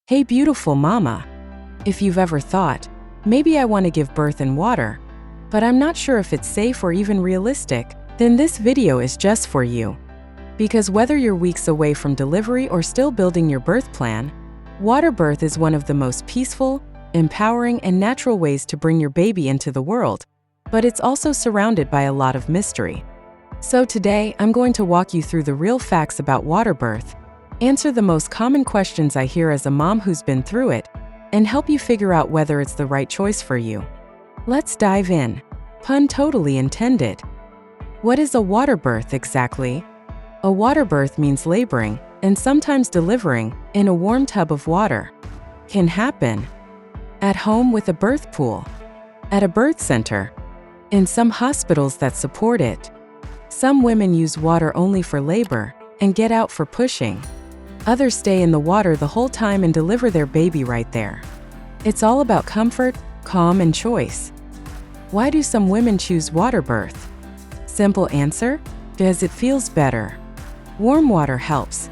Hey beautiful mama. If you've ever thought, maybe I want to give birth in water, but I'm not sure if it's safe or even realistic, then this video is just for you. Because whether you're weeks away from delivery or still building your birth plan, water birth is one of the most peaceful, empowering, and natural ways to bring your baby into the world, but it's also surrounded by a lot of mystery. So today, I'm going to walk you through the real facts about water birth, answer the most common questions I hear as a mom who's been through it, and help you figure out whether it's the right choice for you. Let's dive in. Pun totally intended. What is a water birth exactly? A water birth means laboring, and sometimes delivering, in a warm tub of water. Can happen at home with a birth pool, at a birth center, in some hospitals that support it. Some women use water only for labor and get out for pushing. Others stay in the water the whole time and deliver their baby right there. It's all about comfort, calm, and choice. Why do some women choose water birth? Simple answer: because it feels better. Warm water helps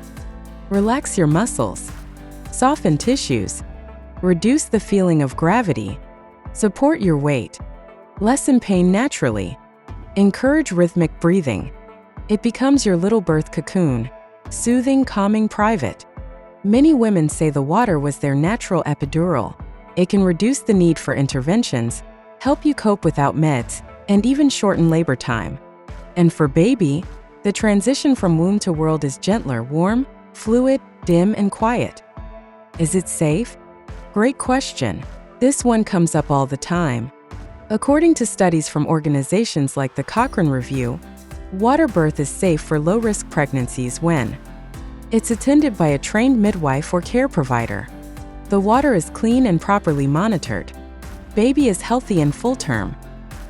relax your muscles, soften tissues, reduce the feeling of gravity, support your weight, lessen pain naturally, encourage rhythmic breathing. It becomes your little birth cocoon, soothing, calming, private. Many women say the water was their natural epidural. It can reduce the need for interventions, help you cope without meds, and even shorten labor time. And for baby, the transition from womb to world is gentler, warm, fluid, dim, and quiet. Is it safe? Great question. This one comes up all the time. According to studies from organizations like the Cochrane Review, water birth is safe for low-risk pregnancies when it's attended by a trained midwife or care provider. The water is clean and properly monitored. Baby is healthy and full-term.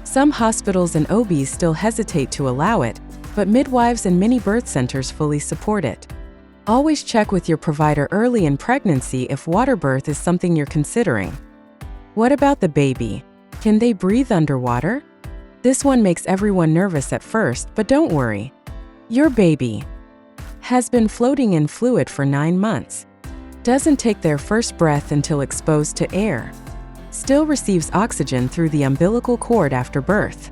Some hospitals and OBs still hesitate to allow it, but midwives and many birth centers fully support it. Always check with your provider early in pregnancy if water birth is something you're considering. What about the baby? Can they breathe underwater? This one makes everyone nervous at first, but don't worry. Your baby has been floating in fluid for 9 months, doesn't take their first breath until exposed to air, still receives oxygen through the umbilical cord after birth.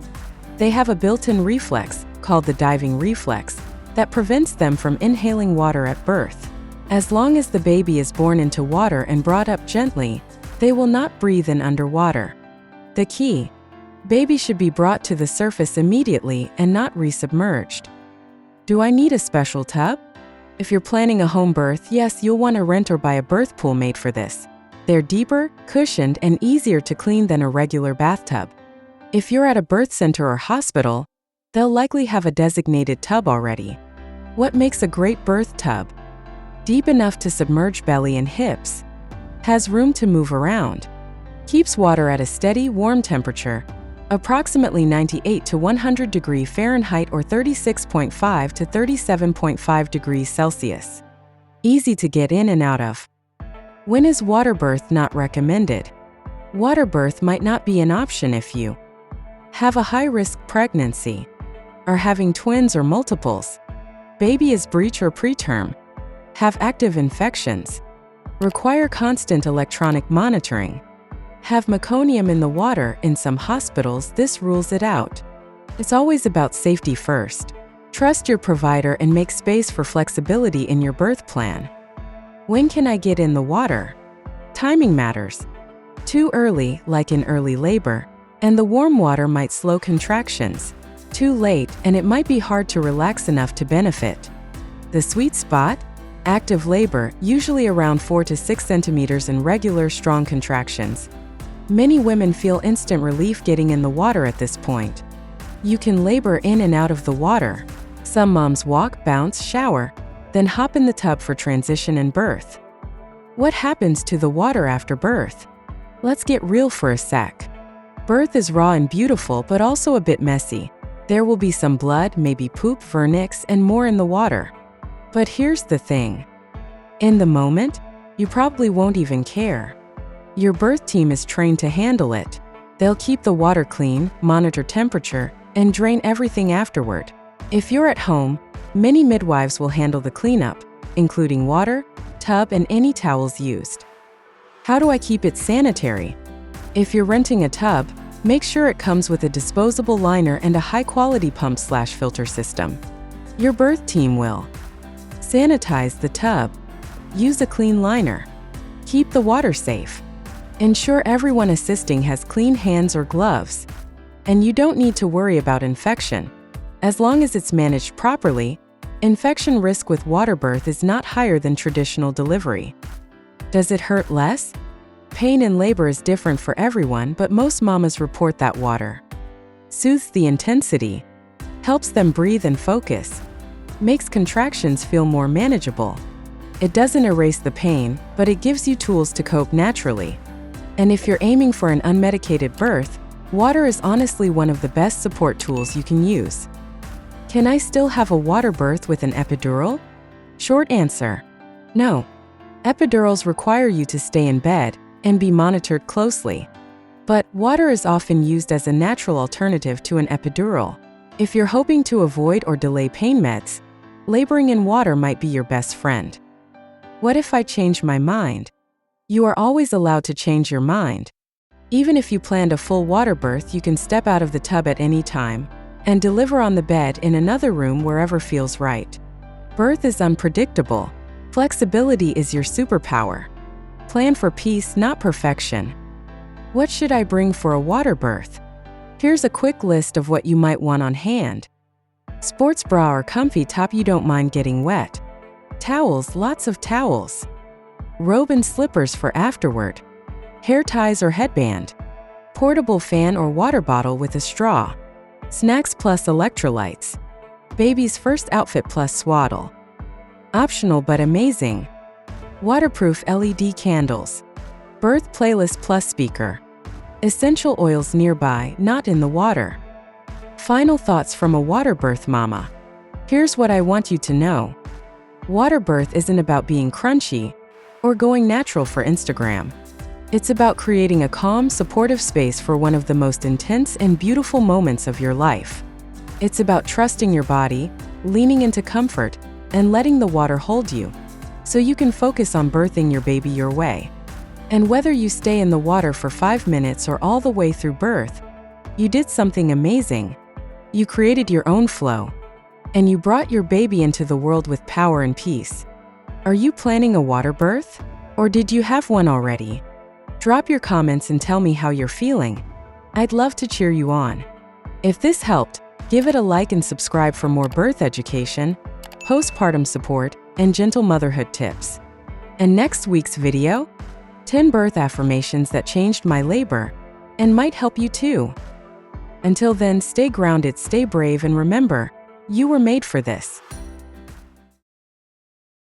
They have a built-in reflex, called the diving reflex, that prevents them from inhaling water at birth. As long as the baby is born into water and brought up gently, they will not breathe in underwater. The key: baby should be brought to the surface immediately and not resubmerged. Do I need a special tub? If you're planning a home birth, yes, you'll want to rent or buy a birth pool made for this. They're deeper, cushioned, and easier to clean than a regular bathtub. If you're at a birth center or hospital, they'll likely have a designated tub already. What makes a great birth tub? Deep enough to submerge belly and hips. Has room to move around. Keeps water at a steady, warm temperature, approximately 98 to 100 degrees Fahrenheit or 36.5 to 37.5 degrees Celsius. Easy to get in and out of. When is water birth not recommended? Water birth might not be an option if you have a high-risk pregnancy, are having twins or multiples, baby is breech or preterm, have active infections, require constant electronic monitoring, have meconium in the water. In some hospitals, this rules it out. It's always about safety first. Trust your provider and make space for flexibility in your birth plan. When can I get in the water? Timing matters. Too early, like in early labor, and the warm water might slow contractions. Too late, and it might be hard to relax enough to benefit. The sweet spot? Active labor, usually around 4 to 6 centimeters, and regular, strong contractions. Many women feel instant relief getting in the water at this point. You can labor in and out of the water. Some moms walk, bounce, shower, then hop in the tub for transition and birth. What happens to the water after birth? Let's get real for a sec. Birth is raw and beautiful, but also a bit messy. There will be some blood, maybe poop, vernix, and more in the water. But here's the thing. In the moment, you probably won't even care. Your birth team is trained to handle it. They'll keep the water clean, monitor temperature, and drain everything afterward. If you're at home, many midwives will handle the cleanup, including water, tub, and any towels used. How do I keep it sanitary? If you're renting a tub, make sure it comes with a disposable liner and a high-quality pump/filter system. Your birth team will sanitize the tub. Use a clean liner. Keep the water safe. Ensure everyone assisting has clean hands or gloves. And you don't need to worry about infection. As long as it's managed properly, infection risk with water birth is not higher than traditional delivery. Does it hurt less? Pain in labor is different for everyone, but most mamas report that water soothes the intensity, helps them breathe and focus, makes contractions feel more manageable. It doesn't erase the pain, but it gives you tools to cope naturally. And if you're aiming for an unmedicated birth, water is honestly one of the best support tools you can use. Can I still have a water birth with an epidural? Short answer: no. Epidurals require you to stay in bed and be monitored closely. But water is often used as a natural alternative to an epidural. If you're hoping to avoid or delay pain meds, laboring in water might be your best friend. What if I change my mind? You are always allowed to change your mind. Even if you planned a full water birth, you can step out of the tub at any time and deliver on the bed in another room wherever feels right. Birth is unpredictable. Flexibility is your superpower. Plan for peace, not perfection. What should I bring for a water birth? Here's a quick list of what you might want on hand. Sports bra or comfy top you don't mind getting wet. Towels, lots of towels. Robe and slippers for afterward. Hair ties or headband. Portable fan or water bottle with a straw. Snacks plus electrolytes. Baby's first outfit plus swaddle. Optional but amazing. Waterproof LED candles. Birth playlist plus speaker. Essential oils nearby, not in the water. Final thoughts from a water birth mama. Here's what I want you to know. Water birth isn't about being crunchy or going natural for Instagram. It's about creating a calm, supportive space for one of the most intense and beautiful moments of your life. It's about trusting your body, leaning into comfort, and letting the water hold you, so you can focus on birthing your baby your way. And whether you stay in the water for 5 minutes or all the way through birth, you did something amazing. You created your own flow, and you brought your baby into the world with power and peace. Are you planning a water birth? Or did you have one already? Drop your comments and tell me how you're feeling. I'd love to cheer you on. If this helped, give it a like and subscribe for more birth education, postpartum support, and gentle motherhood tips. And next week's video? 10 birth affirmations that changed my labor and might help you too. Until then, stay grounded, stay brave, and remember, you were made for this.